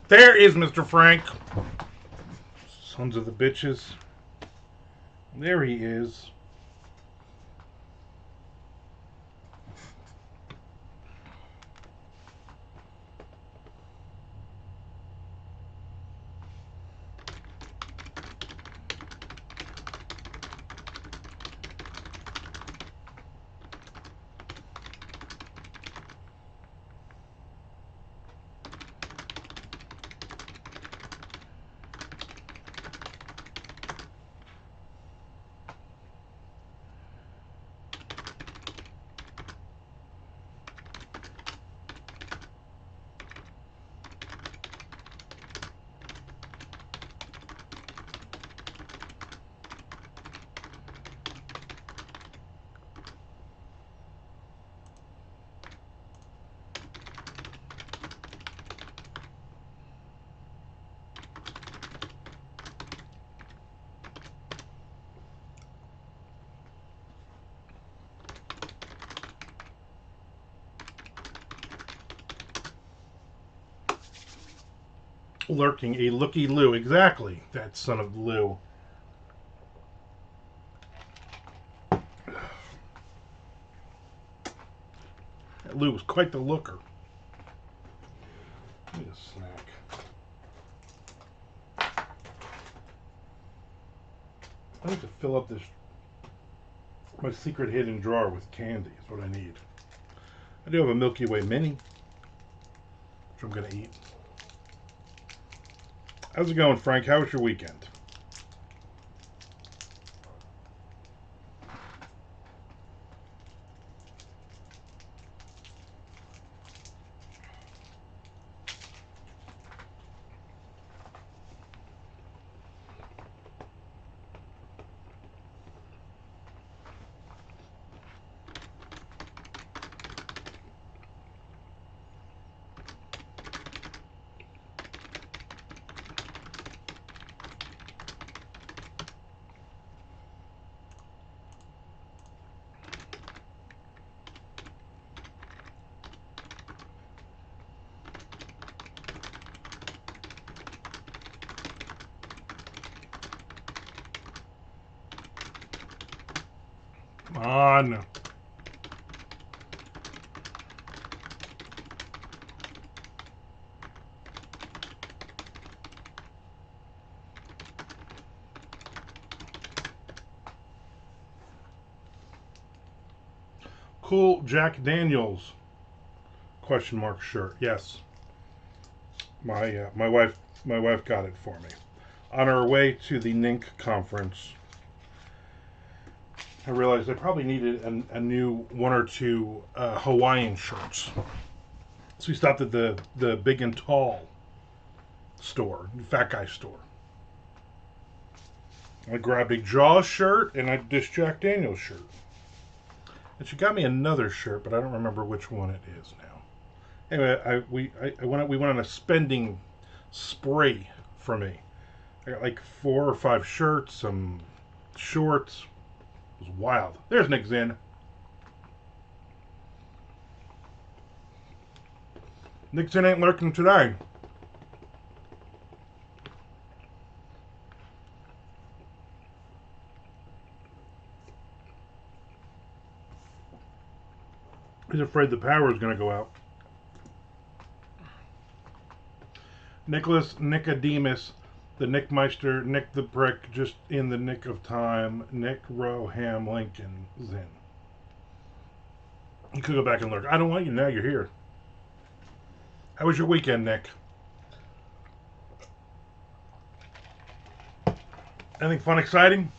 There is Mr. Frank. Sons of the bitches. There he is. Lurking a looky Lou. Exactly. That son of Lou. That Lou was quite the looker. Need a snack. I need to fill up my secret hidden drawer with candy is what I need. I do have a Milky Way mini, which I'm going to eat. How's it going, Frank? How was your weekend? Come on. cool Jack Daniels question mark shirt. Yes, my wife got it for me on our way to the NINC conference. I realized I probably needed a new one or two Hawaiian shirts. So we stopped at the Big and Tall store, Fat Guy store. I grabbed a Jaws shirt and this Jack Daniels shirt. And she got me another shirt, but I don't remember which one it is now. Anyway, we went on a spending spree for me. I got like 4 or 5 shirts, some shorts. It was wild. There's Nick Zinn. Nick Zinn ain't lurking today. He's afraid the power is going to go out. Nicholas Nicodemus, the Nick Meister, Nick the Prick, just in the nick of time, Nick Roham Lincoln Zinn. You could go back and look. I don't want you now, you're here. How was your weekend, Nick? Anything fun, exciting?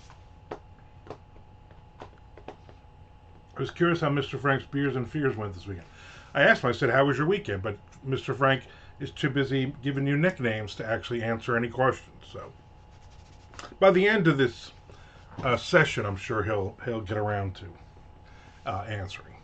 I was curious how Mr. Frank's Beers and Fears went this weekend. I asked him, I said, how was your weekend? But Mr. Frank is too busy giving you nicknames to actually answer any questions. So by the end of this session, I'm sure he'll get around to answering.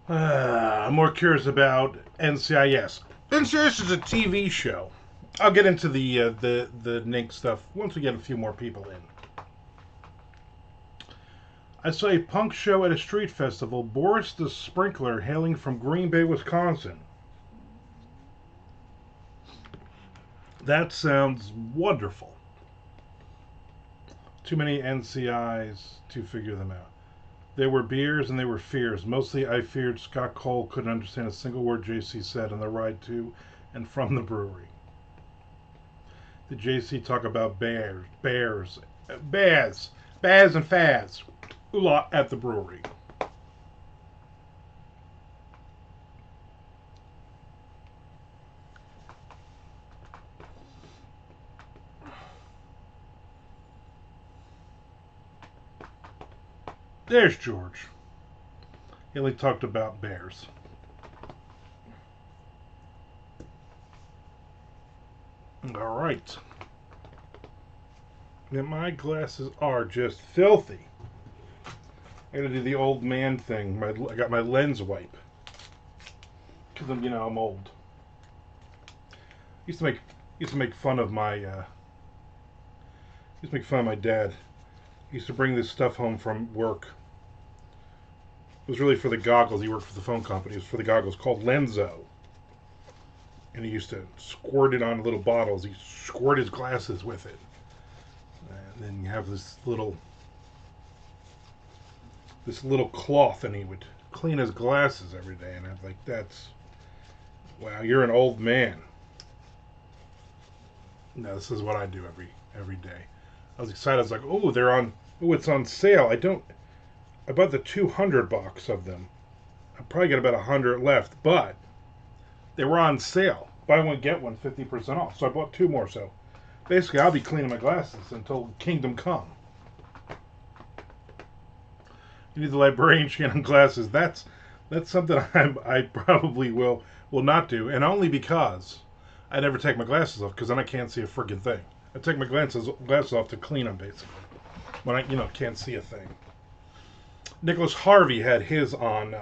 I'm more curious about NCIS. NCIS is a TV show. I'll get into the NINC stuff once we get a few more people in. I saw a punk show at a street festival. Boris the Sprinkler, hailing from Green Bay, Wisconsin. That sounds wonderful. Too many NCIs to figure them out. There were beers and there were fears. Mostly I feared Scott Cole couldn't understand a single word JC said on the ride to and from the brewery. Did JC talk about bears, Baz and Faz a lot at the brewery? There's George. He only talked about bears. All right. Now my glasses are just filthy. I gotta do the old man thing. I got my lens wipe. Because I'm old. Used to make fun of my dad. He used to bring this stuff home from work. It was really for the goggles. He worked for the phone company. It was for the goggles called Lenzo. And he used to squirt it on little bottles. He squirt his glasses with it. And then you have this little cloth, and he would clean his glasses every day. And I'm like, wow, you're an old man. No, this is what I do every day. I was excited. I was like, it's on sale. I bought the 200 box of them. I probably got about 100 left, but they were on sale. Buy one, get one, 50% off. So I bought 2 more. So basically, I'll be cleaning my glasses until Kingdom Come. You need the librarian Shannon glasses. That's something I probably will not do, and only because I never take my glasses off, because then I can't see a friggin' thing. I take my glasses off to clean them, basically, when I can't see a thing. Nicholas Harvey had his on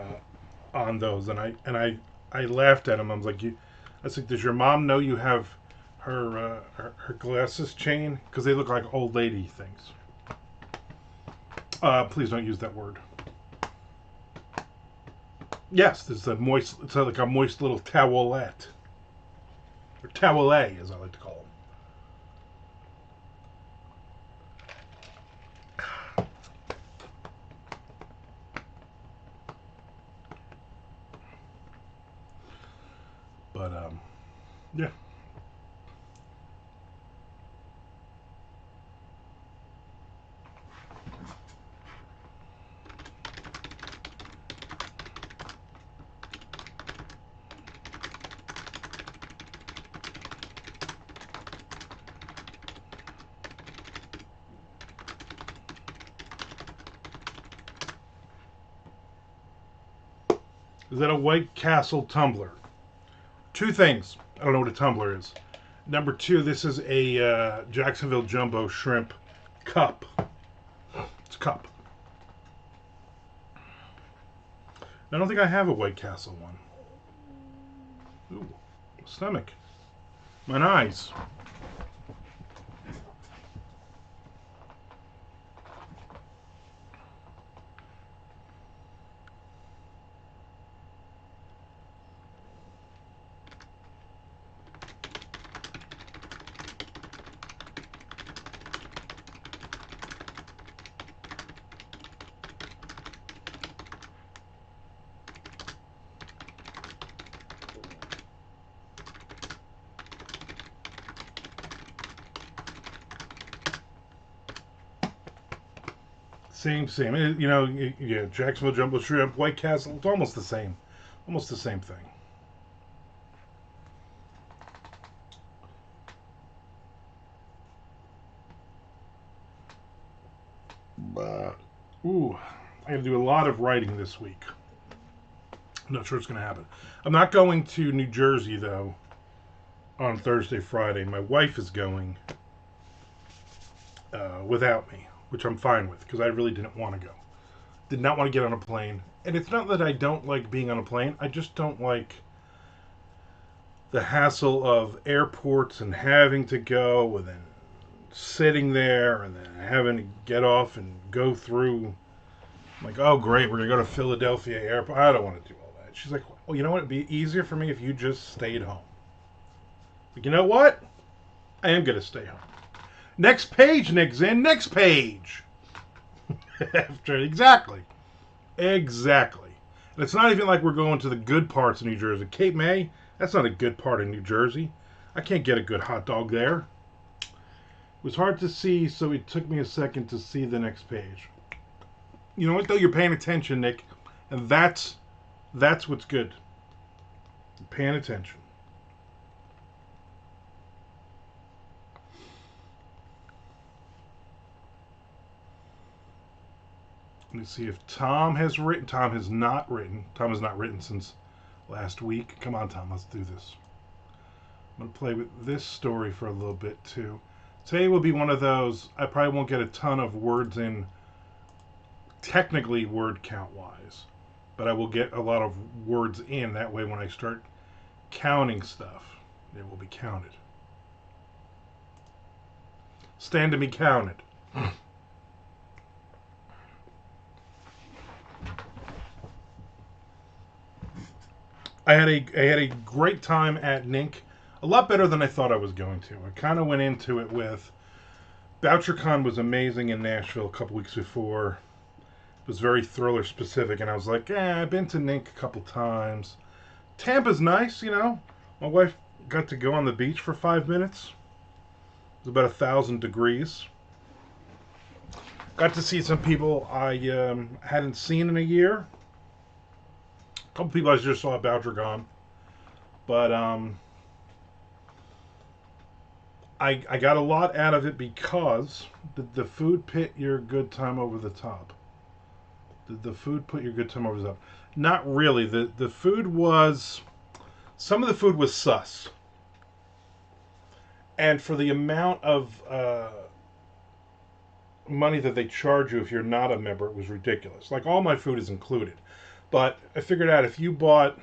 those, and I laughed at him. I was like, does your mom know you have her glasses chain? Because they look like old lady things. Please don't use that word. Yes, it's like a moist little towelette. Or towelette, as I like to call them. But, yeah. Is that a White Castle tumbler? 2 things. I don't know what a tumbler is. Number 2, this is a Jacksonville Jumbo Shrimp cup. It's a cup. I don't think I have a White Castle one. Ooh, stomach. My eyes. Same. Yeah, Jacksonville Jumbo Shrimp, White Castle, it's almost the same. Almost the same thing. Ooh, I have to do a lot of writing this week. I'm not sure it's going to happen. I'm not going to New Jersey, though, on Thursday, Friday. My wife is going without me, which I'm fine with, because I really didn't want to go. Did not want to get on a plane. And it's not that I don't like being on a plane. I just don't like the hassle of airports and having to go and then sitting there and then having to get off and go through. I'm like, oh, great, we're going to go to Philadelphia Airport. I don't want to do all that. She's like, well, you know what? It'd be easier for me if you just stayed home. Like, you know what? I am going to stay home. Next page, Nick Zinn. Next page. Exactly. And it's not even like we're going to the good parts of New Jersey. Cape May, that's not a good part of New Jersey. I can't get a good hot dog there. It was hard to see, so it took me a second to see the next page. You know what, though? You're paying attention, Nick. And that's what's good. You're paying attention. Let me see if Tom has written. Tom has not written. Tom has not written since last week. Come on, Tom, let's do this. I'm going to play with this story for a little bit, too. Today will be one of those, I probably won't get a ton of words in, technically word count-wise, but I will get a lot of words in. That way when I start counting stuff, it will be counted. Stand to be counted. I had a great time at NINC, a lot better than I thought I was going to. I kind of went into it with VoucherCon was amazing in Nashville a couple weeks before. It was very thriller specific, and I was like, I've been to NINC a couple times. Tampa's nice, you know. My wife got to go on the beach for 5 minutes. It was about 1,000 degrees. Got to see some people I hadn't seen in a year. A couple people I just saw at VoucherCon. But I got a lot out of it because did the food put your good time over the top? Did the food put your good time over the top? Not really. The food was... Some of the food was sus. And for the amount of money that they charge you if you're not a member, it was ridiculous. Like, all my food is included. But I figured out if you bought...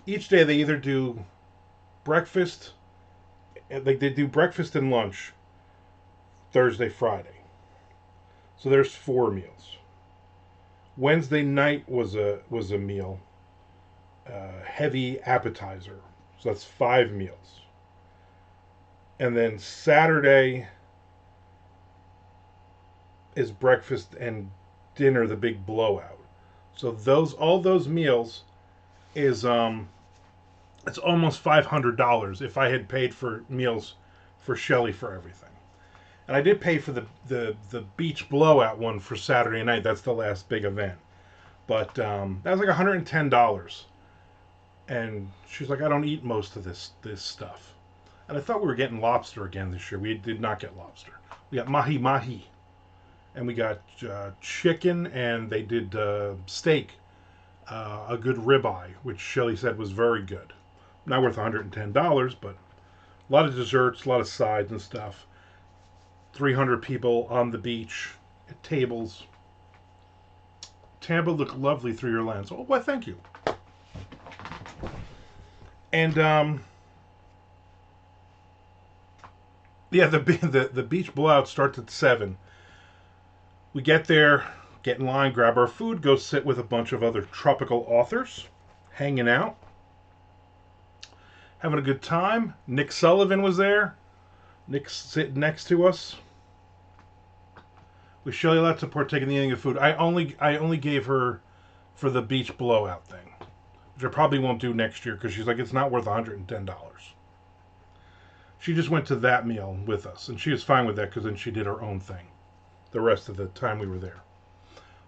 Each day they either do breakfast... Like, they do breakfast and lunch Thursday, Friday. So there's 4 meals. Wednesday night was a meal. Heavy appetizer. So that's 5 meals. And then Saturday is breakfast and dinner, the big blowout. So all those meals is it's almost $500 if I had paid for meals for Shelly for everything. And I did pay for the beach blowout one for Saturday night. That's the last big event. But that was like $110. And she's like, I don't eat most of this stuff. And I thought we were getting lobster again this year. We did not get lobster. We got mahi-mahi. And we got chicken, and they did steak. A good ribeye, which Shelly said was very good. Not worth $110, but a lot of desserts, a lot of sides and stuff. 300 people on the beach at tables. Tampa looked lovely through your lens. Oh, well, thank you. And yeah, the beach blowout starts at 7. We get there, get in line, grab our food, go sit with a bunch of other tropical authors, hanging out, having a good time. Nick Sullivan was there. Nick's sitting next to us. We Shelly allowed to partake in the eating of food. I only gave her for the beach blowout thing, which I probably won't do next year because she's like, it's not worth $110. She just went to that meal with us, and she was fine with that because then she did her own thing the rest of the time we were there.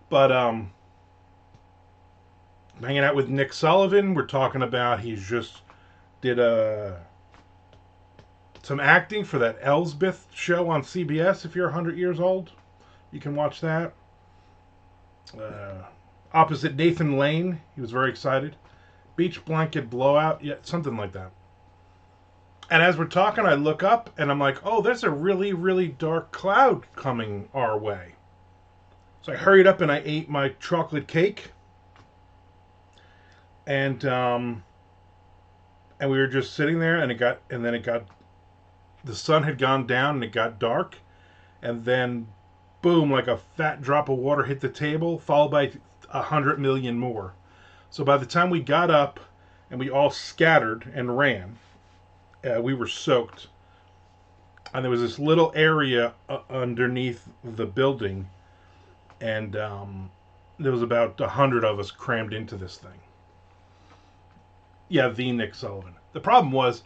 But hanging out with Nick Sullivan, we're talking about he's just did some acting for that Elsbeth show on CBS. If you're 100 years old, you can watch that. Opposite Nathan Lane, he was very excited. Beach blanket blowout, yeah, something like that. And as we're talking, I look up and I'm like, oh, there's a really, really dark cloud coming our way. So I hurried up and I ate my chocolate cake. And we were just sitting there, and the sun had gone down and it got dark, and then boom, like a fat drop of water hit the table, followed by 100 million more. So by the time we got up and we all scattered and ran, we were soaked. And there was this little area underneath the building, and there was about 100 of us crammed into this thing. Yeah, the Nick Sullivan. The problem was,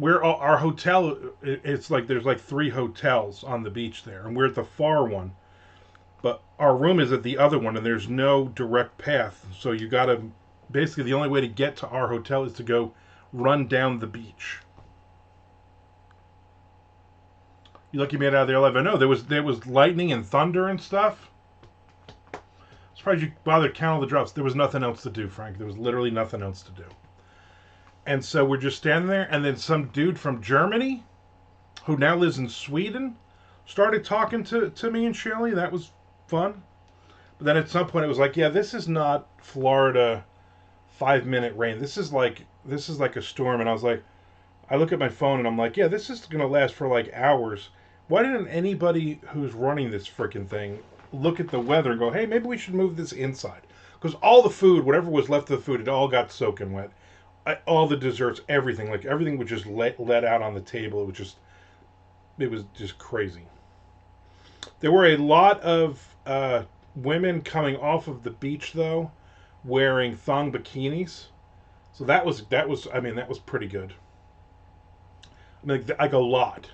our hotel, it's like there's like 3 hotels on the beach there, and we're at the far one, but our room is at the other one, and there's no direct path. So you gotta, basically the only way to get to our hotel is to go run down the beach. You lucky you made it out of there alive. I know there was lightning and thunder and stuff. Surprised you bothered counting all the drops. There was nothing else to do, Frank. There was literally nothing else to do. And so we're just standing there, and then some dude from Germany, who now lives in Sweden, started talking to me and Shirley. That was fun. But then at some point it was like, yeah, this is not Florida 5-minute rain. This is like a storm. And I was like, I look at my phone and I'm like, yeah, this is gonna last for like hours. Why didn't anybody who's running this freaking thing look at the weather and go, hey, maybe we should move this inside? Because all the food, whatever was left of the food, it all got soaking wet. All the desserts, everything, like everything was just let out on the table. It was just crazy. There were a lot of women coming off of the beach though, wearing thong bikinis. So that was pretty good. I mean, like a lot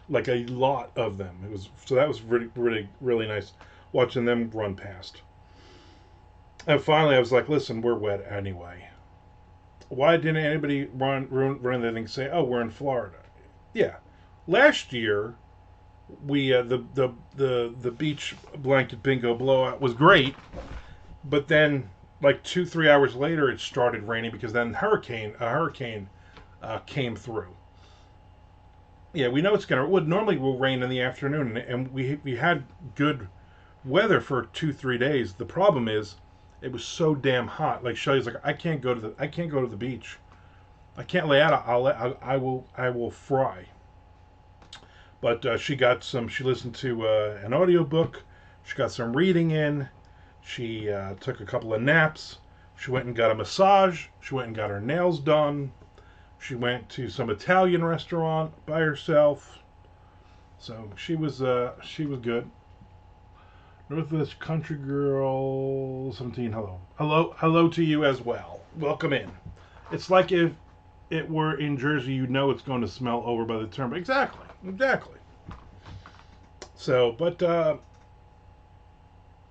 of them. That was really really really nice watching them run past. And finally, I was like, listen, we're wet anyway. Why didn't anybody run anything and say, oh, we're in Florida? Yeah, last year we the beach blanket bingo blowout was great, but then like 2-3 hours later it started raining because then a hurricane came through. Yeah, we know it's gonna. Would normally will rain in the afternoon, and we had good weather for 2-3 days. The problem is, it was so damn hot. Like Shelly's like, I can't go to the beach. I can't lay out. I will fry. But she listened to an audiobook. She got some reading in. She took a couple of naps. She went and got a massage. She went and got her nails done. She went to some Italian restaurant by herself. So she was good. Northwest Country Girl 17, hello to you as well. Welcome in. It's like if it were in Jersey, you know it's going to smell over by the turn. Exactly. So, but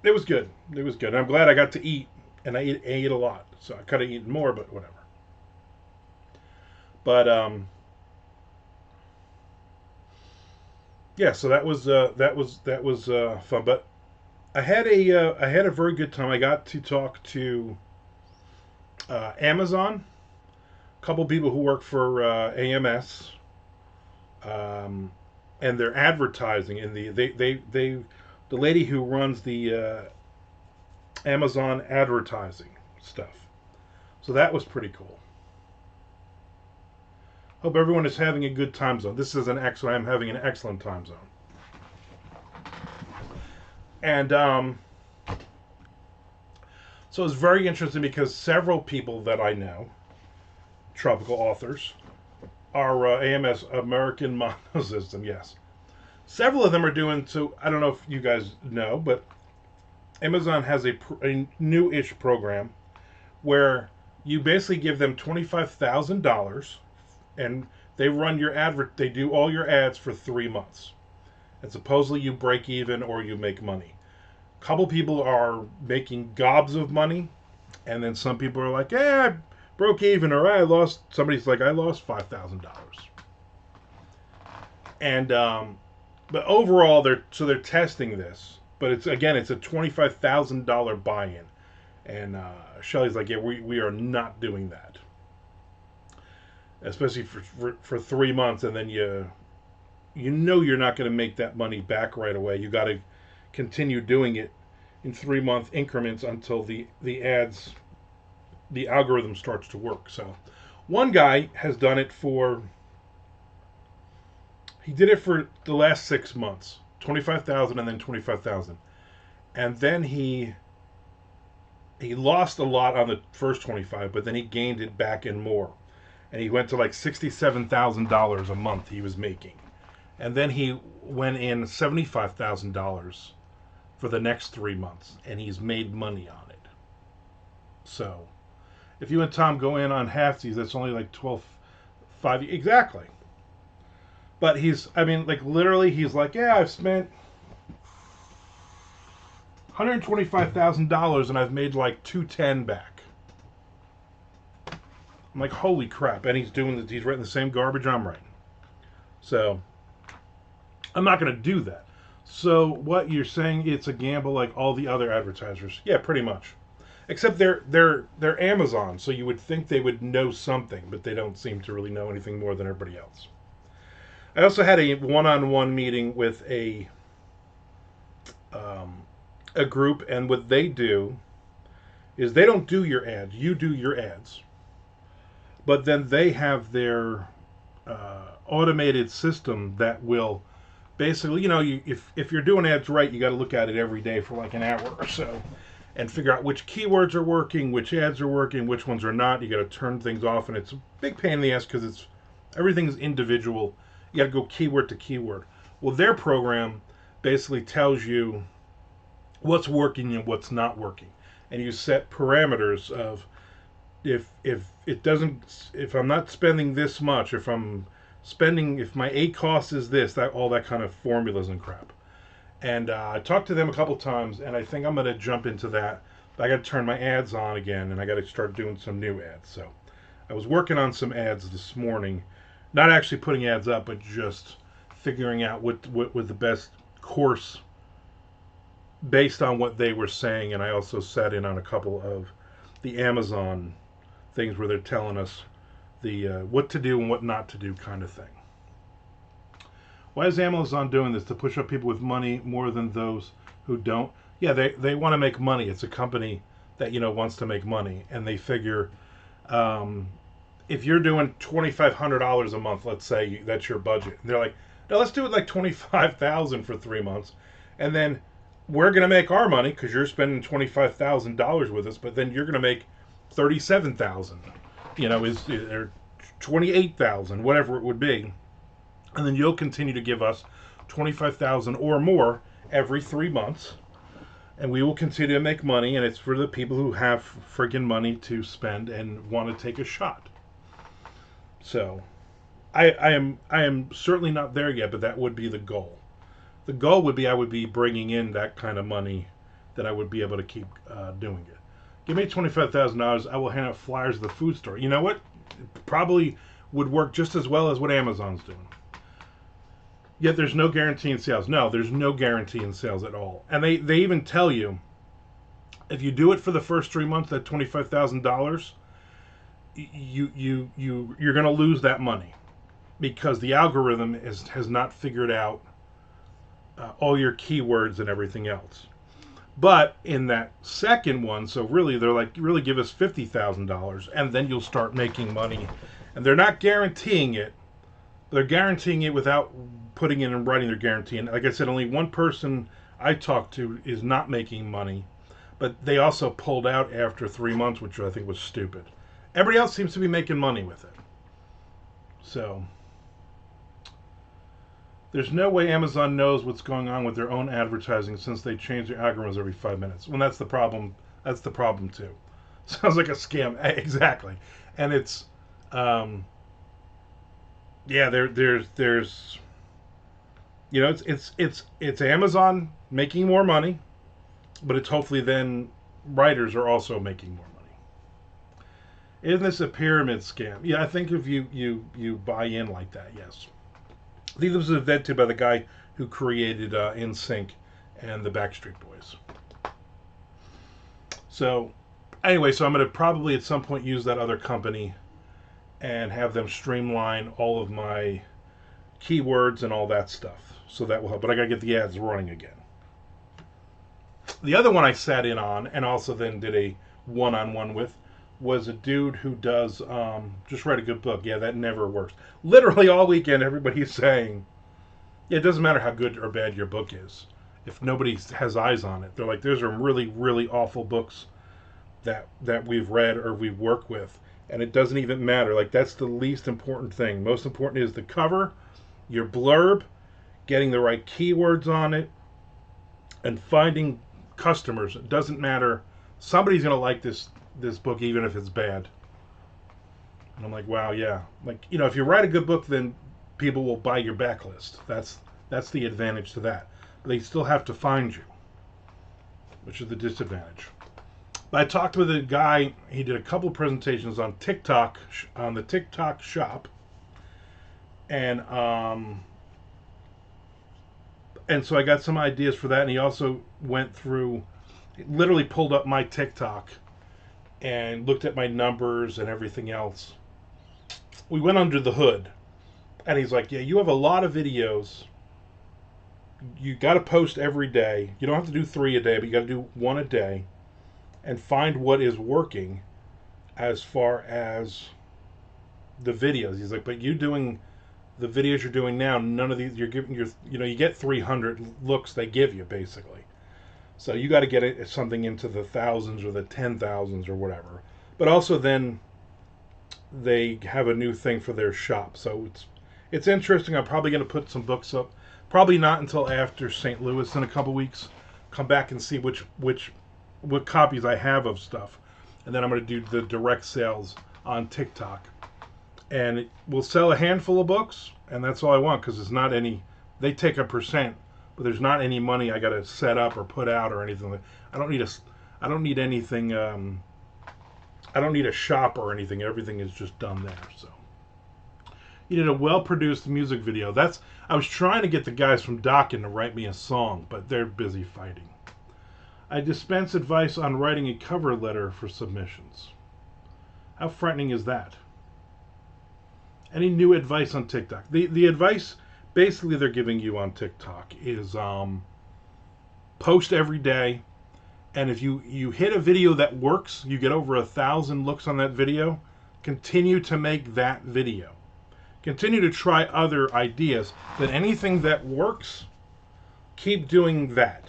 it was good. I'm glad I got to eat, and I ate a lot. So I could have eaten more, but whatever. But yeah. So that was fun. But I had a very good time. I got to talk to Amazon, a couple people who work for AMS, and their advertising in the lady who runs the Amazon advertising stuff. So that was pretty cool. Hope everyone is having a good time zone. This is I'm having an excellent time zone. And so it's very interesting because several people that I know, tropical authors, are AMS, American Mono System, yes. Several of them are doing, so I don't know if you guys know, but Amazon has a new-ish program where you basically give them $25,000 and they run your they do all your ads for 3 months. And supposedly you break even or you make money. A couple people are making gobs of money, and then some people are like, I broke even, or I lost. Somebody's like, I lost $5,000. And but overall, they're testing this. But it's a $25,000 buy-in, and Shelly's like, yeah, we are not doing that, especially for 3 months, and then you know you're not going to make that money back right away. You got to continue doing it in 3-month increments until the algorithm starts to work. So one guy has done it he did it for the last 6 months, 25,000 and then 25,000. And then he lost a lot on the first 25, but then he gained it back and more. And he went to like $67,000 a month he was making. And then he went in $75,000 for the next 3 months, and he's made money on it. So, if you and Tom go in on halfsies, that's only like 5 exactly. But literally, he's like, yeah, I've spent $125,000 and I've made like $210 back. I'm like, holy crap! And he's writing the same garbage I'm writing. So, I'm not going to do that. So what you're saying, it's a gamble like all the other advertisers. Yeah, pretty much. Except they're Amazon, so you would think they would know something, but they don't seem to really know anything more than everybody else. I also had a one-on-one meeting with um, a group, and what they do is they don't do your ads. You do your ads, but then they have their automated system that will basically, if you're doing ads right, you got to look at it every day for like an hour or so, and figure out which keywords are working, which ads are working, which ones are not. You got to turn things off, and it's a big pain in the ass because everything's individual. You got to go keyword to keyword. Well, their program basically tells you what's working and what's not working, and you set parameters of if I'm not spending this much, if my A cost is this, that all that kind of formulas and crap. And I talked to them a couple times, and I think I'm going to jump into that. I got to turn my ads on again, and I got to start doing some new ads. So I was working on some ads this morning, not actually putting ads up, but just figuring out what was the best course based on what they were saying. And I also sat in on a couple of the Amazon things where they're telling us the what to do and what not to do kind of thing. Why is Amazon doing this? To push up people with money more than those who don't? Yeah, they want to make money. It's a company that wants to make money, and they figure if you're doing $2,500 a month, let's say that's your budget, and they're like, no, let's do it like 25,000 for 3 months, and then we're gonna make our money because you're spending $25,000 with us, but then you're gonna make 37,000, or 28,000, whatever it would be. And then you'll continue to give us 25,000 or more every 3 months, and we will continue to make money. And it's for the people who have friggin' money to spend and want to take a shot. So, I am certainly not there yet, but that would be the goal. The goal would be I would be bringing in that kind of money that I would be able to keep doing it. Give me $25,000. I will hand out flyers at the food store. You know what? It probably would work just as well as what Amazon's doing. Yet there's no guarantee in sales. No, there's no guarantee in sales at all. And they even tell you, if you do it for the first 3 months, that $25,000, you're going to lose that money because the algorithm has not figured out all your keywords and everything else. But in that second one, so really they're like, really give us $50,000, and then you'll start making money. And they're not guaranteeing it. They're guaranteeing it without putting it in writing their guarantee. And like I said, only one person I talked to is not making money, but they also pulled out after 3 months, which I think was stupid. Everybody else seems to be making money with it. So there's no way Amazon knows what's going on with their own advertising since they change their algorithms every 5 minutes. Well, that's the problem. That's the problem too. Sounds like a scam. Exactly. And it's yeah, there's it's Amazon making more money, but it's hopefully then writers are also making more money. Isn't this a pyramid scam? Yeah, I think if you buy in like that, yes. I think this was invented by the guy who created NSYNC and the Backstreet Boys. So anyway, so I'm going to probably at some point use that other company and have them streamline all of my keywords and all that stuff. So that will help. But I got to get the ads running again. The other one I sat in on and also then did a one-on-one with was a dude who does just write a good book. Yeah, that never works. Literally all weekend everybody's saying, yeah, it doesn't matter how good or bad your book is. If nobody has eyes on it. They're like, there's some really, really awful books that we've read or we work with. And it doesn't even matter. Like, that's the least important thing. Most important is the cover, your blurb, getting the right keywords on it, and finding customers. It doesn't matter. Somebody's going to like this book even if it's bad. And I'm like, wow, yeah. Like, if you write a good book, then people will buy your backlist. That's the advantage to that. But they still have to find you, which is the disadvantage. But I talked with a guy. He did a couple presentations on TikTok, on the TikTok shop, and so I got some ideas for that. And he also went through, literally pulled up my TikTok and looked at my numbers and everything else. We went under the hood, and he's like, yeah, you have a lot of videos. You got to post every day. You don't have to do 3 a day, but you got to do 1 a day and find what is working as far as the videos. He's like, but you doing the videos you're doing now, none of these, you're giving your, you get 300 looks they give you basically. So you got to get it something into the thousands or the 10,000s or whatever. But also then they have a new thing for their shop. So it's interesting. I'm probably going to put some books up. Probably not until after St. Louis in a couple weeks. Come back and see what copies I have of stuff, and then I'm going to do the direct sales on TikTok. And we'll sell a handful of books, and that's all I want, because it's not any. They take a percent, but there's not any money I got to set up or put out or anything. I don't need anything. I don't need a shop or anything. Everything is just done there. So you did a well-produced music video. I was trying to get the guys from Dokken to write me a song, but they're busy fighting. I dispense advice on writing a cover letter for submissions. How frightening is that? Any new advice on TikTok? The advice basically they're giving you on TikTok is post every day, and if you hit a video that works, you get over 1,000 looks on that video, continue to make that video. Continue to try other ideas. But anything that works, keep doing that.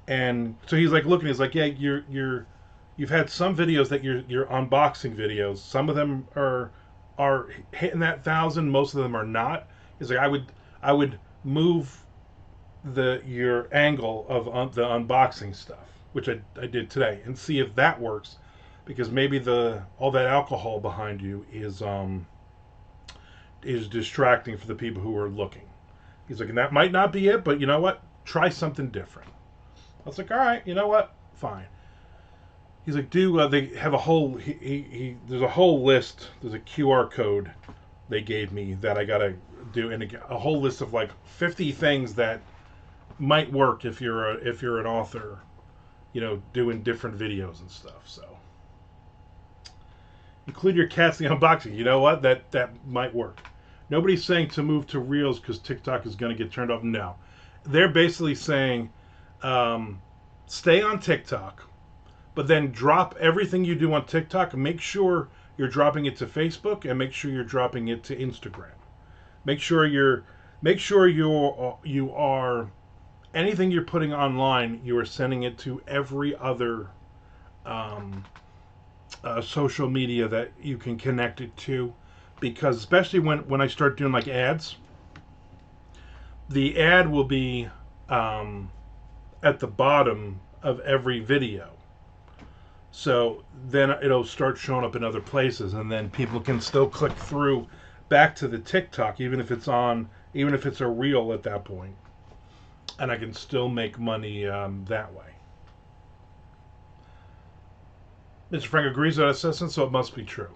And so he's like looking. He's like, yeah, you've had some videos that you're unboxing videos. Some of them are hitting that 1,000. Most of them are not. He's like, I would move your angle of the unboxing stuff, which I did today, and see if that works, because maybe all that alcohol behind you is distracting for the people who are looking. He's like, and that might not be it, but you know what? Try something different. I was like, all right, you know what? Fine. He's like, they have a whole, there's a whole list, there's a QR code they gave me that I gotta do, and a whole list of like 50 things that might work if you're an author, doing different videos and stuff. So include your cats in the unboxing. You know what? That might work. Nobody's saying to move to Reels because TikTok is going to get turned off. No. They're basically saying stay on TikTok, but then drop everything you do on TikTok and make sure you're dropping it to Facebook, and make sure you're dropping it to Instagram. Make sure you are anything you're putting online, you are sending it to every other social media that you can connect it to, because especially when I start doing like ads, the ad will be at the bottom of every video. So then it'll start showing up in other places, and then people can still click through back to the TikTok, even if it's a reel at that point, and I can still make money that way. Mr. Frank agrees with that assessment, so it must be true.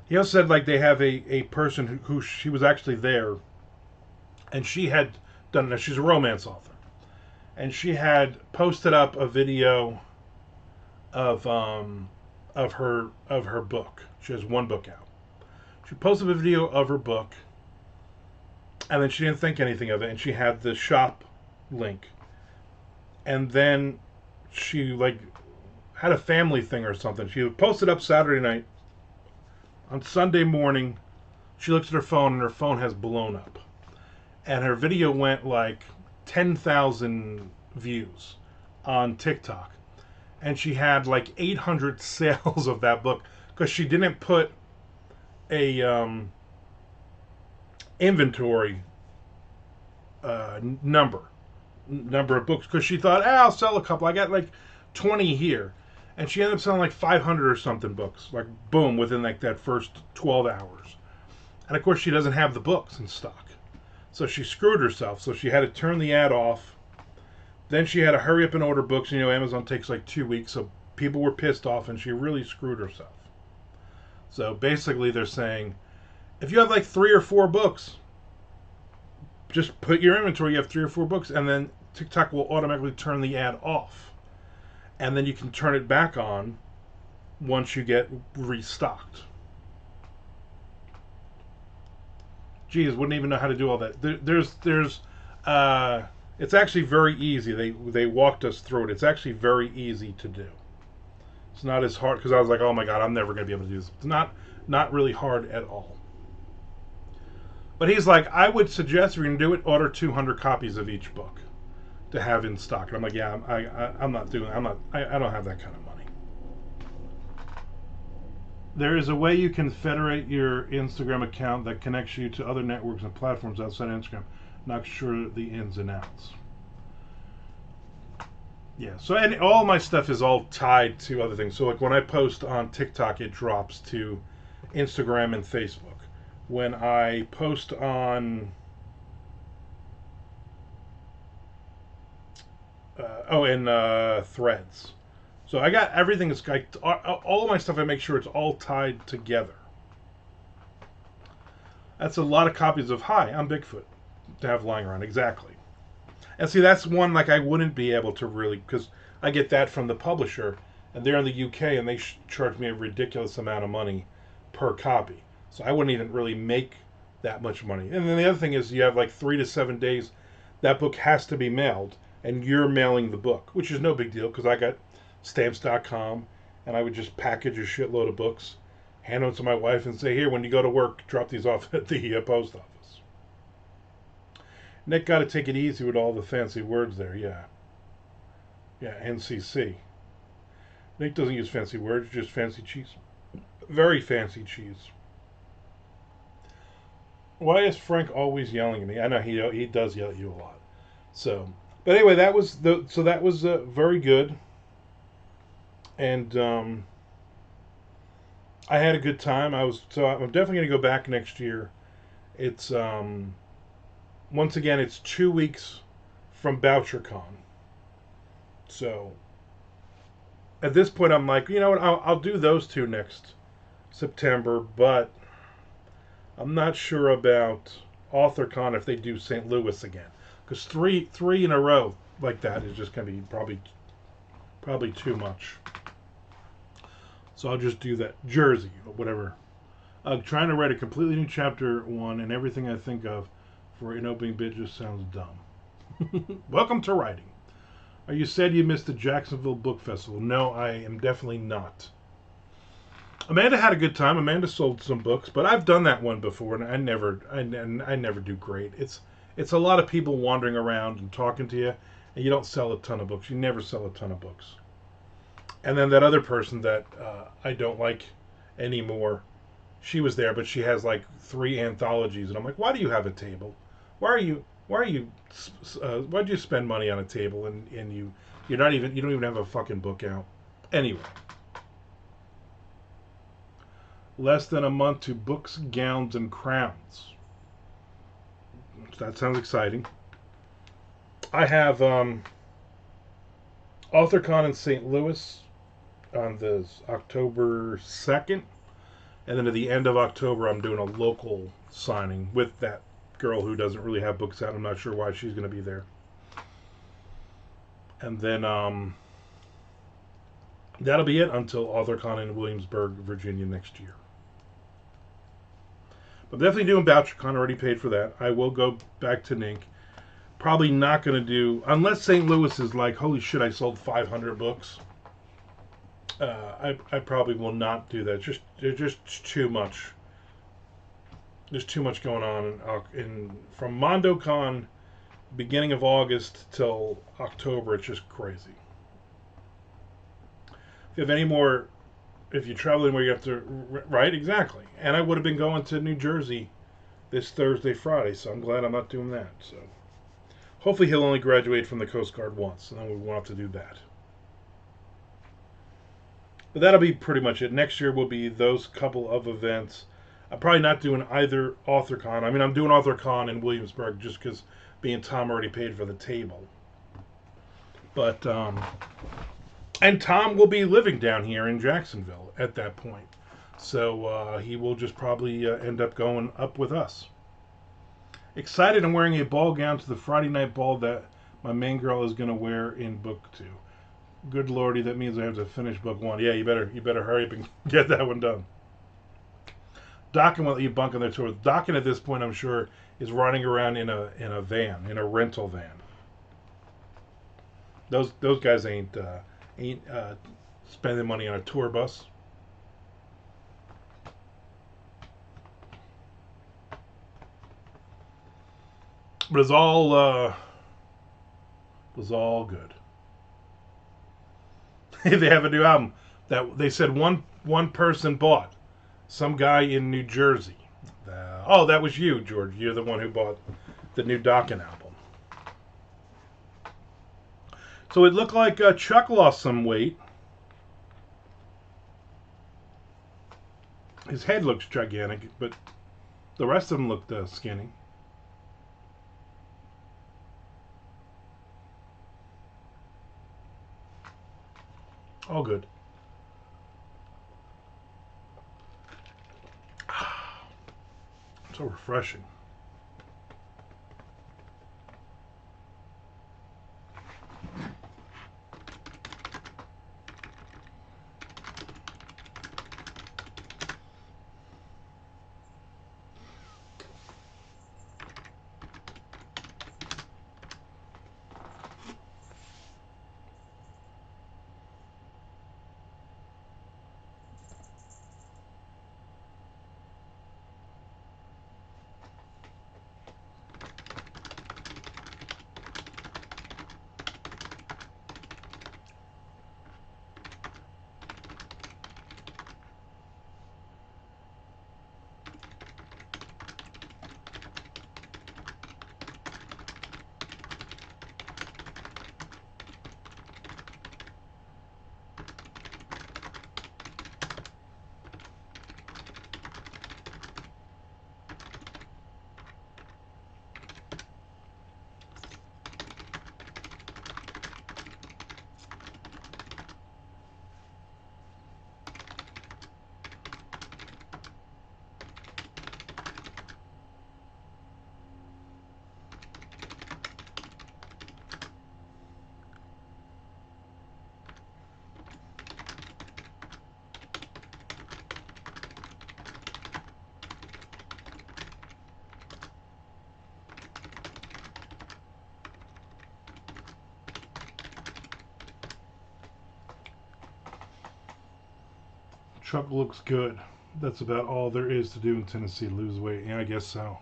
He also said like they have a person who she was actually there, and she had done it. She's a romance author, and she had posted up a video of her book. She has one book out. She posted a video of her book, and then she didn't think anything of it, and she had the shop link, and then she had a family thing or something. She posted up Saturday night. On Sunday morning, she looks at her phone, and her phone has blown up, and her video went like 10,000 views on TikTok, and she had like 800 sales of that book because she didn't put a inventory number of books, because she thought, I'll sell a couple. I got like 20 here. And she ended up selling like 500 or something books, like boom, within like that first 12 hours. And of course she doesn't have the books in stock. So she screwed herself. So she had to turn the ad off. Then she had to hurry up and order books. Amazon takes like 2 weeks. So people were pissed off, and she really screwed herself. So basically they're saying, if you have like 3 or 4 books, just put your inventory, you have 3 or 4 books, and then TikTok will automatically turn the ad off. And then you can turn it back on, once you get restocked. Geez, wouldn't even know how to do all that. It's actually very easy. They walked us through it. It's actually very easy to do. It's not as hard because I was like, oh my god, I'm never going to be able to do this. It's not really hard at all. But he's like, I would suggest if you're going to do it, order 200 copies of each book to have in stock. And I'm like, yeah, I'm not doing. I don't have that kind of money. There is a way you can federate your Instagram account that connects you to other networks and platforms outside Instagram. Not sure the ins and outs. Yeah, so and all my stuff is all tied to other things. So like when I post on TikTok, it drops to Instagram and Facebook. When I post on Threads. So I got everything. It's like all of my stuff. I make sure it's all tied together. That's a lot of copies of "Hi, I'm Bigfoot" to have lying around. Exactly. And see, that's one like I wouldn't be able to really because I get that from the publisher, and they're in the UK, and they charge me a ridiculous amount of money per copy. So I wouldn't even really make that much money. And then the other thing is you have like 3 to 7 days. That book has to be mailed, and you're mailing the book, which is no big deal because I got stamps.com, and I would just package a shitload of books, hand them to my wife, and say, here, when you go to work, drop these off at the post office. Nick got to take it easy with all the fancy words there, yeah. Yeah, NCC. Nick doesn't use fancy words, just fancy cheese. Very fancy cheese. Why is Frank always yelling at me? I know he does yell at you a lot. So, but anyway, that was very good. And I had a good time. I'm definitely going to go back next year. It's once again, it's 2 weeks from BoucherCon. So at this point, I'm like, you know what? I'll do those two next September, but I'm not sure about AuthorCon if they do St. Louis again, because three in a row like that is just going to be probably too much. So I'll just do that. Jersey, or whatever. Trying to write a completely new chapter 1, and everything I think of for an opening bit just sounds dumb. Welcome to writing. You said you missed the Jacksonville Book Festival. No, I am definitely not. Amanda had a good time. Amanda sold some books, but I've done that one before, and I never do great. It's a lot of people wandering around and talking to you, and you don't sell a ton of books. You never sell a ton of books. And then that other person that I don't like anymore, she was there, but she has like 3 anthologies, and I'm like, why do you have a table? Why'd you spend money on a table and you don't even have a fucking book out? Anyway, less than a month to Books, Gowns, and Crowns. That sounds exciting. I have AuthorCon in St. Louis on the October 2nd, and then at the end of October I'm doing a local signing with that girl who doesn't really have books out. I'm not sure why she's going to be there. And then that'll be it until AuthorCon in Williamsburg, Virginia next year. But I'm definitely doing BoucherCon. Already paid for that. I will go back to NINC. Probably not going to do, unless St. Louis is like, holy shit, I sold 500 books. I probably will not do that. There's just too much. There's too much going on from MondoCon, beginning of August till October. It's just crazy. If you have any more, if you travel anywhere, you have to right exactly. And I would have been going to New Jersey this Thursday, Friday, so I'm glad I'm not doing that. So hopefully he'll only graduate from the Coast Guard once, and then we won't have to do that. But that'll be pretty much it. Next year will be those couple of events. I'm probably not doing either AuthorCon. I mean, I'm doing AuthorCon in Williamsburg just because me and Tom already paid for the table. But, and Tom will be living down here in Jacksonville at that point. So he will just probably end up going up with us. Excited, I'm wearing a ball gown to the Friday night ball that my main girl is going to wear in book 2. Good lordy, that means I have to finish book 1. Yeah, you better hurry up and get that one done. Dokken won't let you bunk on their tour. Dokken at this point, I'm sure, is riding around in a van, in a rental van. Those guys ain't spending money on a tour bus. But it's all good. They have a new album that they said one person bought. Some guy in New Jersey. Oh, that was you, George. You're the one who bought the new Dokken album. So it looked like Chuck lost some weight. His head looks gigantic, but the rest of him looked skinny. All good. So refreshing. Chuck looks good. That's about all there is to do in Tennessee. Lose weight. Yeah, I guess so.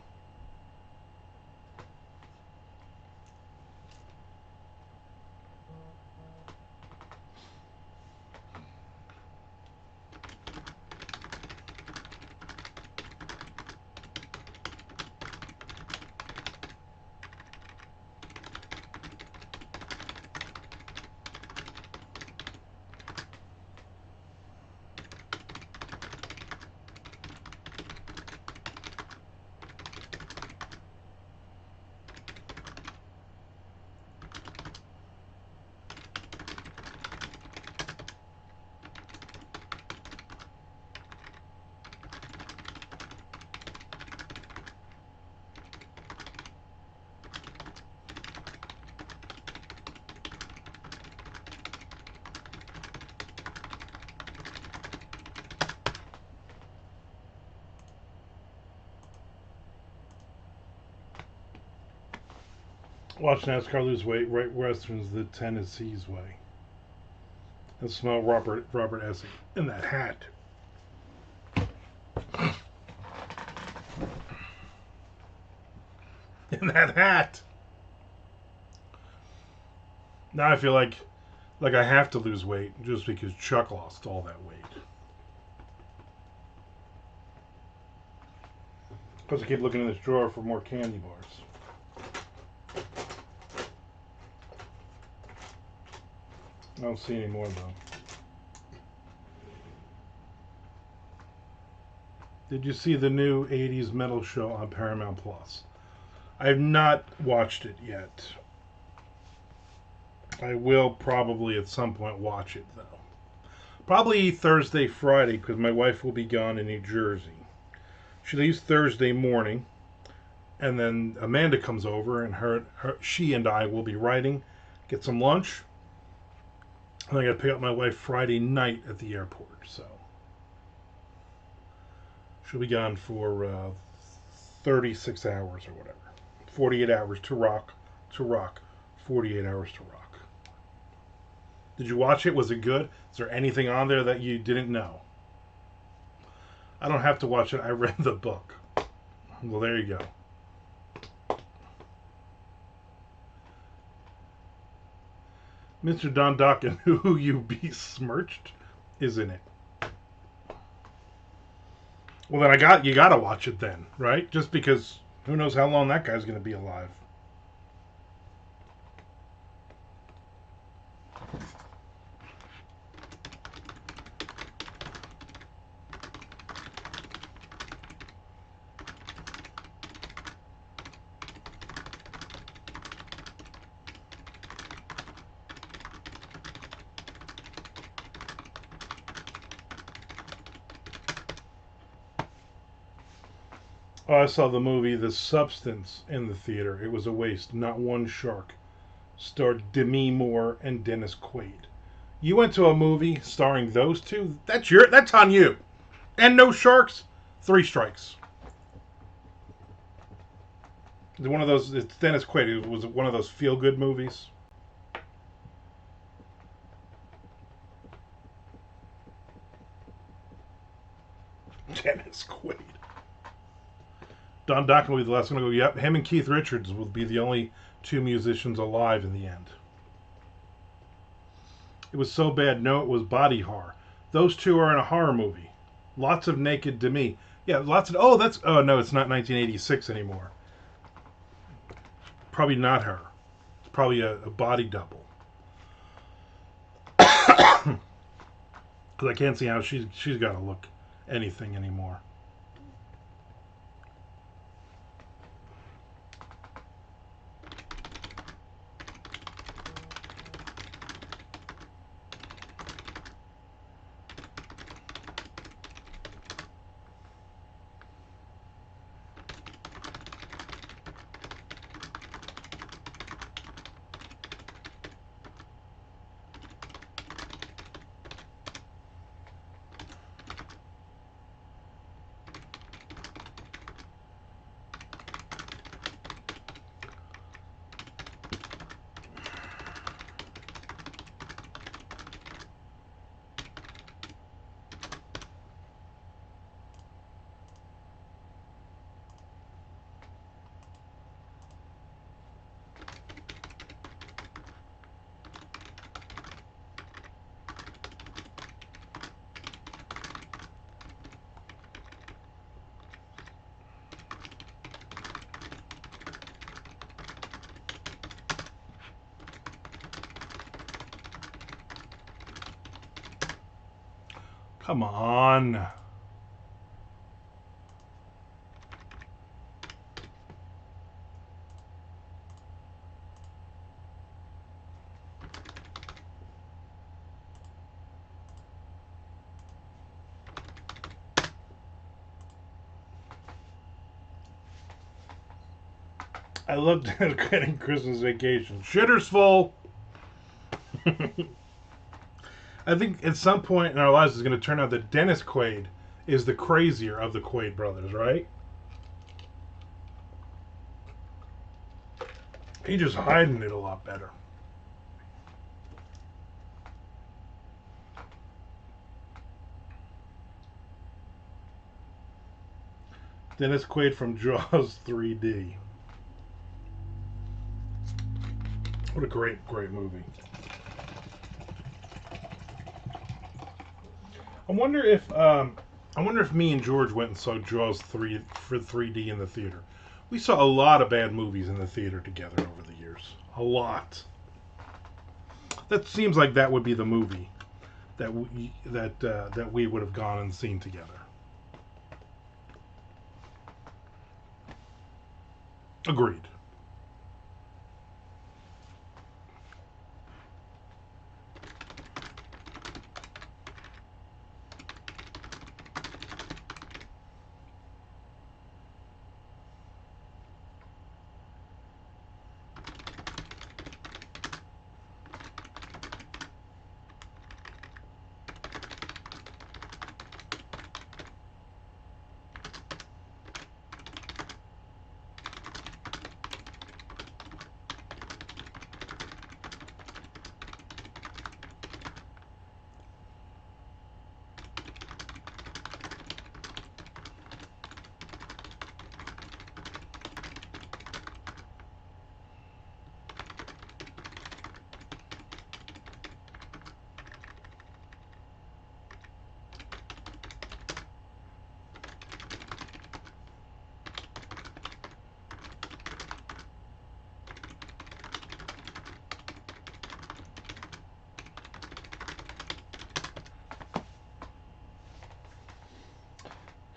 Watch NASCAR lose weight. Right Western's the Tennessee's way. And smell Robert Essig in that hat. In that hat. Now I feel like I have to lose weight just because Chuck lost all that weight. Plus I keep looking in this drawer for more candy bars. I don't see any more though. Did you see the new 80s metal show on Paramount Plus? I have not watched it yet. I will probably at some point watch it though. Probably Thursday, Friday, because my wife will be gone in New Jersey. She leaves Thursday morning, and then Amanda comes over, and she and I will be writing, get some lunch, And I got to pick up my wife Friday night at the airport. So she'll be gone for 36 hours or whatever. 48 hours to rock, 48 hours to rock. Did you watch it? Was it good? Is there anything on there that you didn't know? I don't have to watch it. I read the book. Well, there you go. Mr. Don Dokken, who you besmirched, is in it. Well, then you gotta watch it then, right? Just because who knows how long that guy's gonna be alive. Oh, I saw the movie The Substance in the theater. It was a waste. Not one shark. Starred Demi Moore and Dennis Quaid. You went to a movie starring those two? That's on you. And no sharks? 3 strikes. One of those. It's Dennis Quaid. It was one of those feel-good movies. Dennis Quaid. Don Dokken will be the last one to go. Yep, him and Keith Richards will be the only 2 musicians alive in the end. It was so bad. No, it was body horror. Those 2 are in a horror movie. Lots of naked Demi. Yeah, lots of. Oh, that's. Oh no, it's not 1986 anymore. Probably not her. It's probably a body double. Because I can't see how she's got to look anything anymore. Come on. I love getting Christmas Vacation. Shitter's full. I think at some point in our lives it's going to turn out that Dennis Quaid is the crazier of the Quaid brothers, right? He's just hiding it a lot better. Dennis Quaid from Jaws 3D. What a great movie. I wonder if me and George went and saw Jaws 3 for 3D in the theater. We saw a lot of bad movies in the theater together over the years. A lot. That seems like that would be the movie that we would have gone and seen together. Agreed.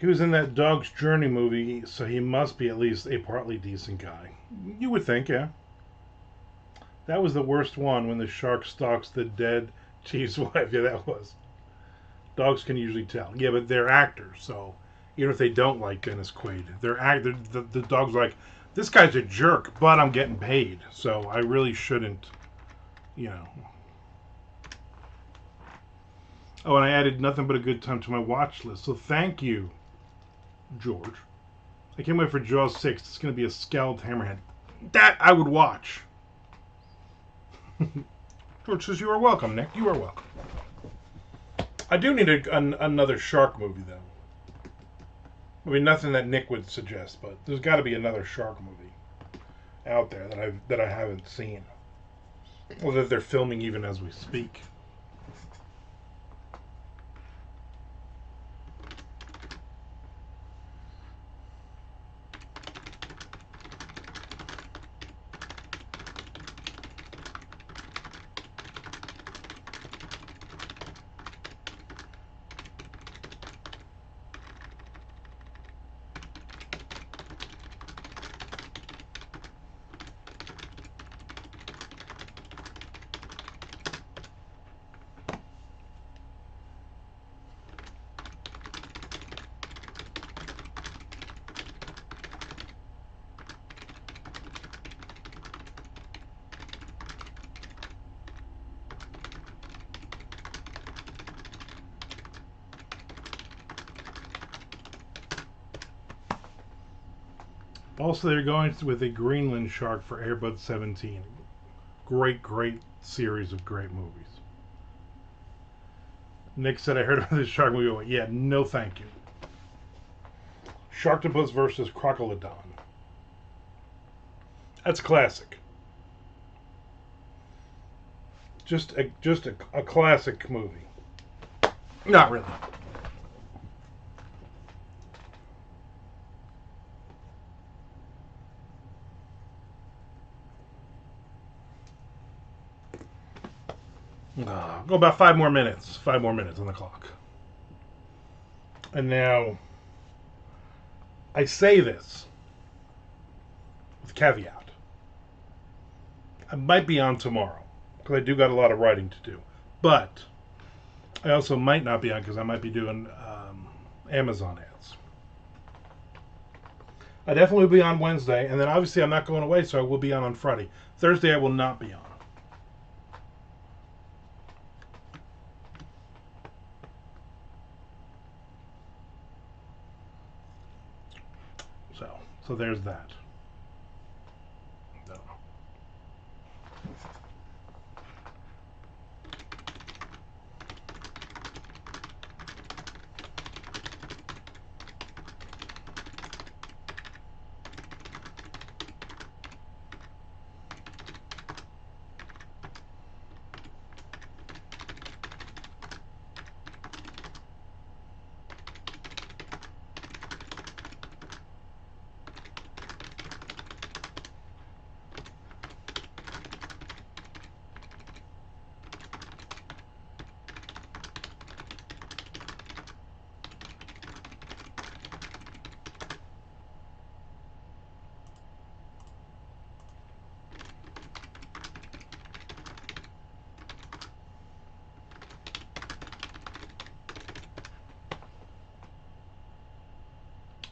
He was in that Dog's Journey movie, so he must be at least a partly decent guy. You would think, yeah. That was the worst one when the shark stalks the dead chief's wife. Yeah, that was. Dogs can usually tell. Yeah, but they're actors, so even if they don't like Dennis Quaid, the dog's like, this guy's a jerk, but I'm getting paid, so I really shouldn't, you know. Oh, and I added Nothing But a Good Time to my watch list, so thank you, George. I can't wait for Jaws 6. It's going to be a scaled hammerhead. That I would watch. George says, you are welcome, Nick. You are welcome. I do need another shark movie, though. I mean, nothing that Nick would suggest, but there's got to be another shark movie out there that I haven't seen, or that they're filming even as we speak. Also, they're going with a Greenland shark for Airbud 17. Great series of great movies. Nick said, I heard about this shark movie. I went, yeah, no thank you. Sharktopus versus Crocodile. That's classic. Just a classic movie. Not really. Go about 5 more minutes. 5 more minutes on the clock. And now, I say this with caveat. I might be on tomorrow, because I do got a lot of writing to do. But, I also might not be on, because I might be doing Amazon ads. I definitely will be on Wednesday, and then obviously I'm not going away, so I will be on Friday. Thursday I will not be on. So there's that.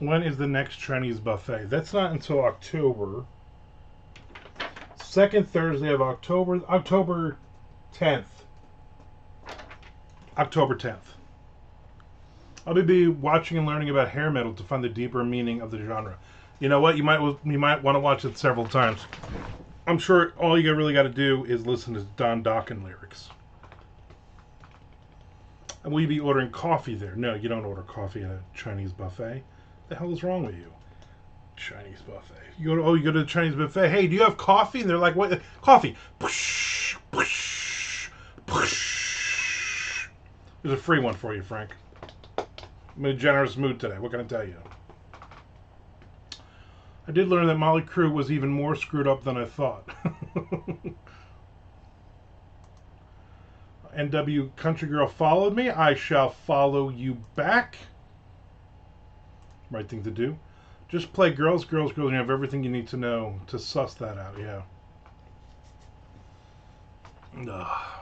When is the next Chinese buffet? That's not until October. Second Thursday of October. October 10th. October 10th. I'll be watching and learning about hair metal to find the deeper meaning of the genre. You know what? You might want to watch it several times. I'm sure all you really got to do is listen to Don Dokken lyrics. And will you be ordering coffee there? No, you don't order coffee at a Chinese buffet. The hell is wrong with you? Chinese buffet. You go to the Chinese buffet. Hey, do you have coffee? And they're like, what? Coffee. Push, push, push. There's a free one for you, Frank. I'm in a generous mood today. What can I tell you? I did learn that Molly Crew was even more screwed up than I thought. NW Country Girl followed me. I shall follow you back. Right thing to do. Just play girls, girls, girls, and you have everything you need to know to suss that out. Yeah. Ugh.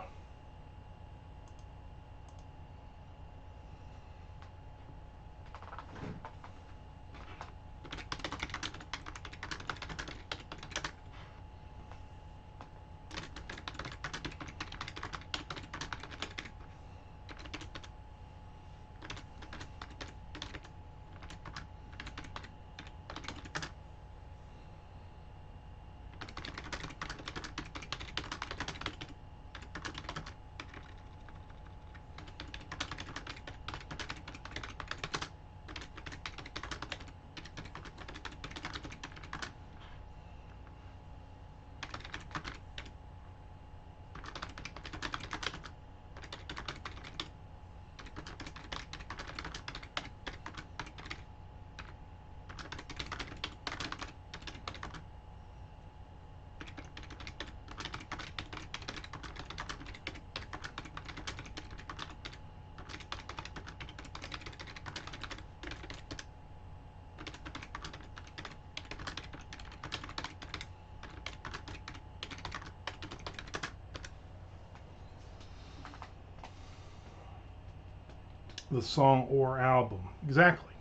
The song or album. Exactly.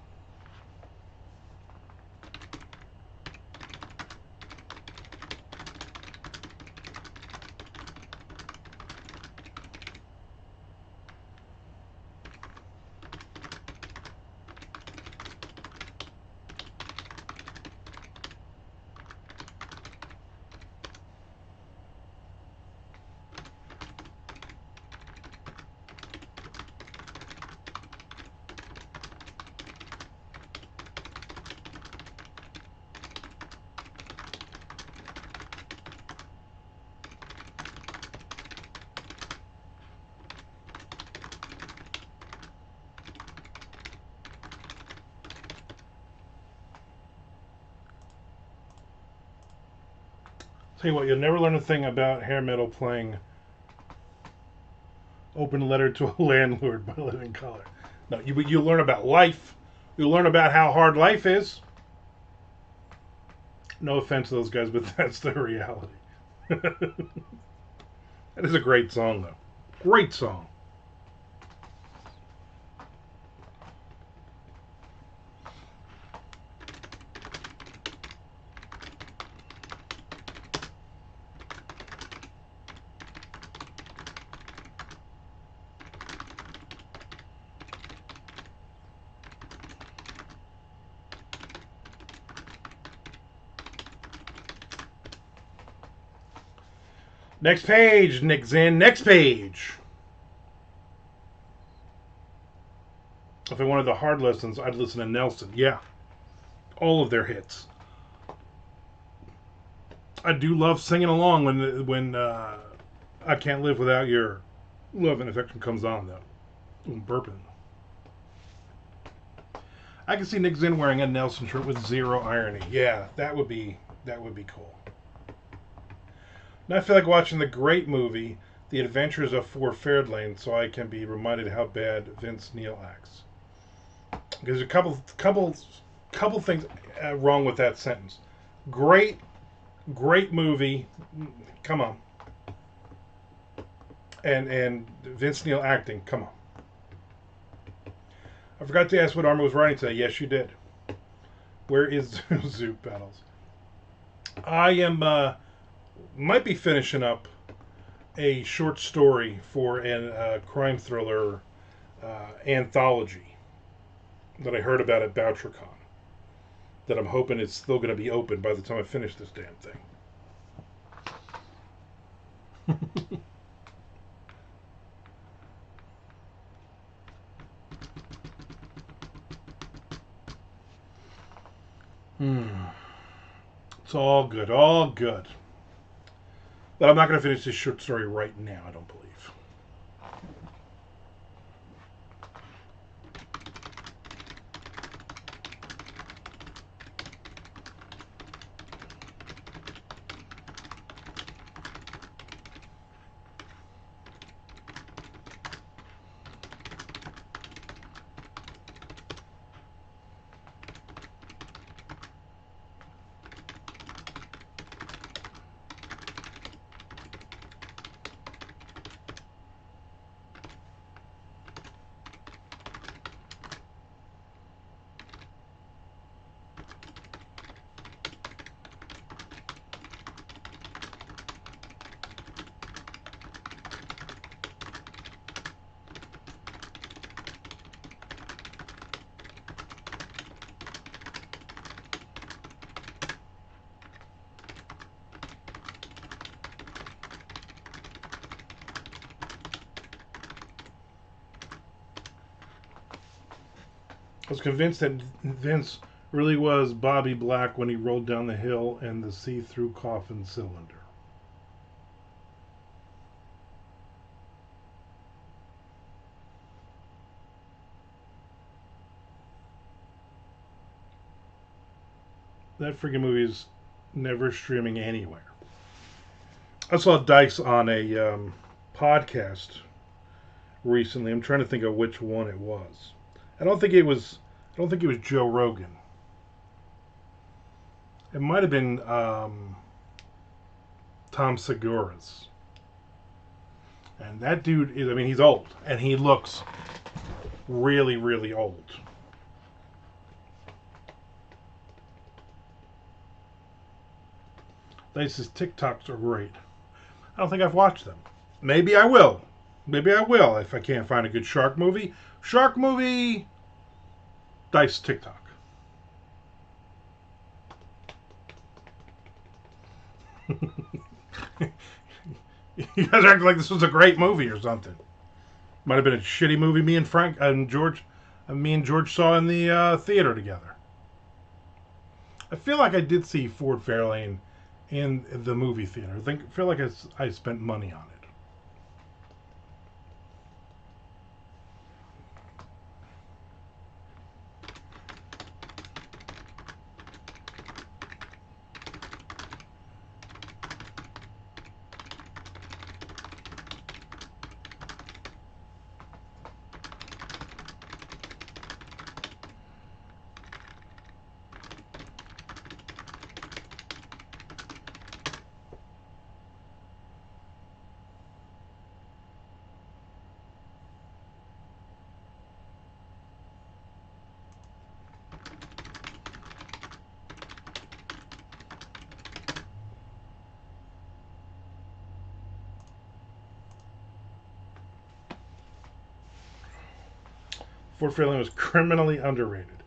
Tell you what, you'll never learn a thing about hair metal playing Open Letter to a Landlord by Living Color. No, you'll learn about life. You'll learn about how hard life is. No offense to those guys, but that's the reality. That is a great song, though. Great song. Next page, Nick Zinn. Next page. If I wanted the hard lessons, I'd listen to Nelson. Yeah. All of their hits. I do love singing along when I Can't Live Without Your Love and Affection comes on, though. I'm burping. I can see Nick Zinn wearing a Nelson shirt with zero irony. Yeah, that would be cool. And I feel like watching the great movie, The Adventures of Four Fairlane, so I can be reminded how bad Vince Neil acts. There's a couple things wrong with that sentence. Great movie. Come on. And Vince Neil acting. Come on. I forgot to ask what Armand was writing today. Yes, you did. Where is Zoot Battles? I am might be finishing up a short story for a crime thriller anthology that I heard about at BoucherCon. That I'm hoping it's still going to be open by the time I finish this damn thing. It's all good, all good. But I'm not going to finish this short story right now, I don't believe. I was convinced that Vince really was Bobby Black when he rolled down the hill in the see-through coffin cylinder. That freaking movie is never streaming anywhere. I saw Dice on a podcast recently. I'm trying to think of which one it was. I don't think it was. I don't think it was Joe Rogan. It might have been Tom Segura's. And that dude is. I mean, he's old, and he looks really, really old. Dice's TikToks are great. I don't think I've watched them. Maybe I will. Maybe I will if I can't find a good shark movie. Shark movie. Dice TikTok. You guys are acting like this was a great movie or something. Might have been a shitty movie. Me and Frank and George, saw in the theater together. I feel like I did see Ford Fairlane in the movie theater. I feel like I spent money on it. Ford Fairlane was criminally underrated.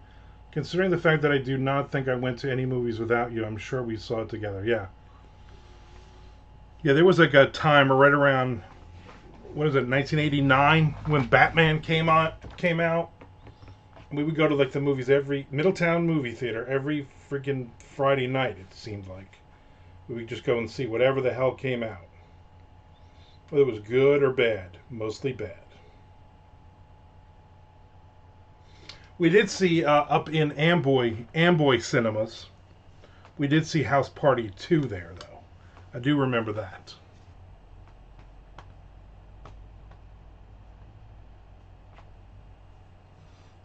Considering the fact that I do not think I went to any movies without you, I'm sure we saw it together. Yeah. Yeah, there was like a time right around, what is it, 1989 when Batman came out. We would go to like the movies every Middletown movie theater every freaking Friday night. It seemed like we would just go and see whatever the hell came out, whether it was good or bad. Mostly bad. We did see up in Amboy Cinemas. We did see House Party 2 there, though. I do remember that.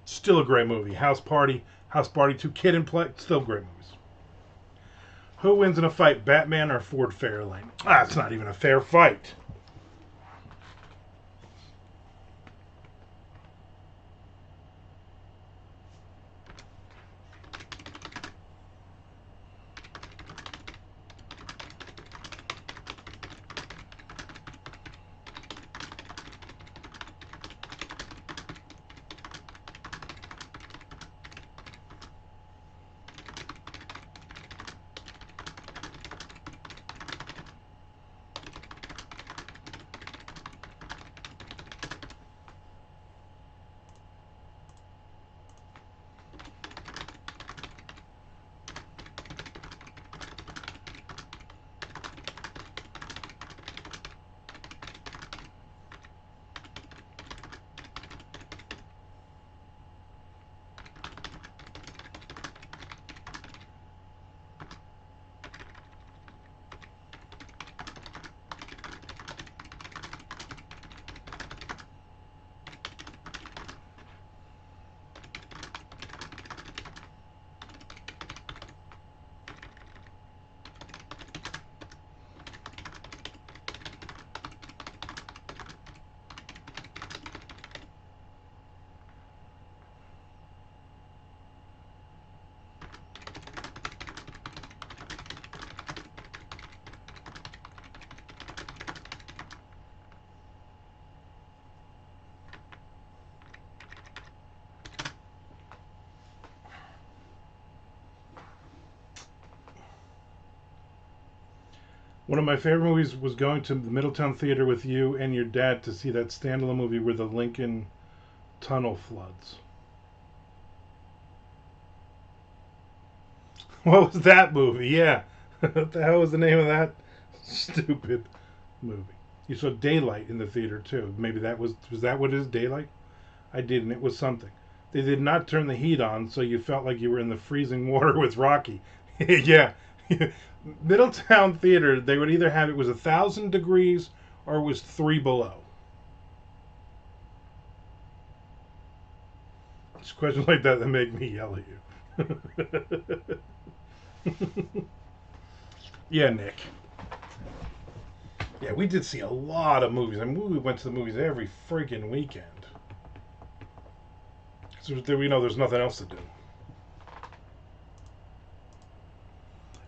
Still a great movie. House Party 2, Kid and Play, still great movies. Who wins in a fight, Batman or Ford Fairlane? It's not even a fair fight. One of my favorite movies was going to the Middletown Theater with you and your dad to see that standalone movie where the Lincoln Tunnel floods. What was that movie? Yeah. What the hell was the name of that stupid movie? You saw Daylight in the theater too. Maybe that was that what it is, Daylight? I didn't. It was something. They did not turn the heat on, so you felt like you were in the freezing water with Rocky. Yeah. Middletown Theater, they would either have it was 1,000 degrees or it was 3 below. It's questions like that make me yell at you. Yeah, Nick. Yeah, we did see a lot of movies. I mean, we went to the movies every freaking weekend. Because we know there's nothing else to do.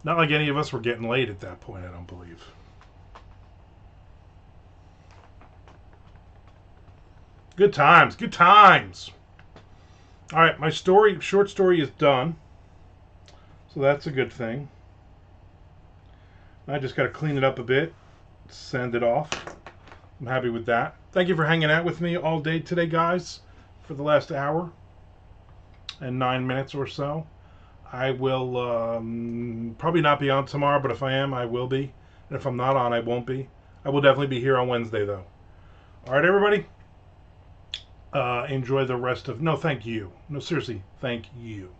Not like any of us were getting laid at that point, I don't believe. Good times, good times. All right, my short story is done. So that's a good thing. I just got to clean it up a bit, send it off. I'm happy with that. Thank you for hanging out with me all day today, guys, for the last hour and 9 minutes or so. I will probably not be on tomorrow, but if I am, I will be. And if I'm not on, I won't be. I will definitely be here on Wednesday, though. All right, everybody. Enjoy the rest of... No, thank you. No, seriously, thank you.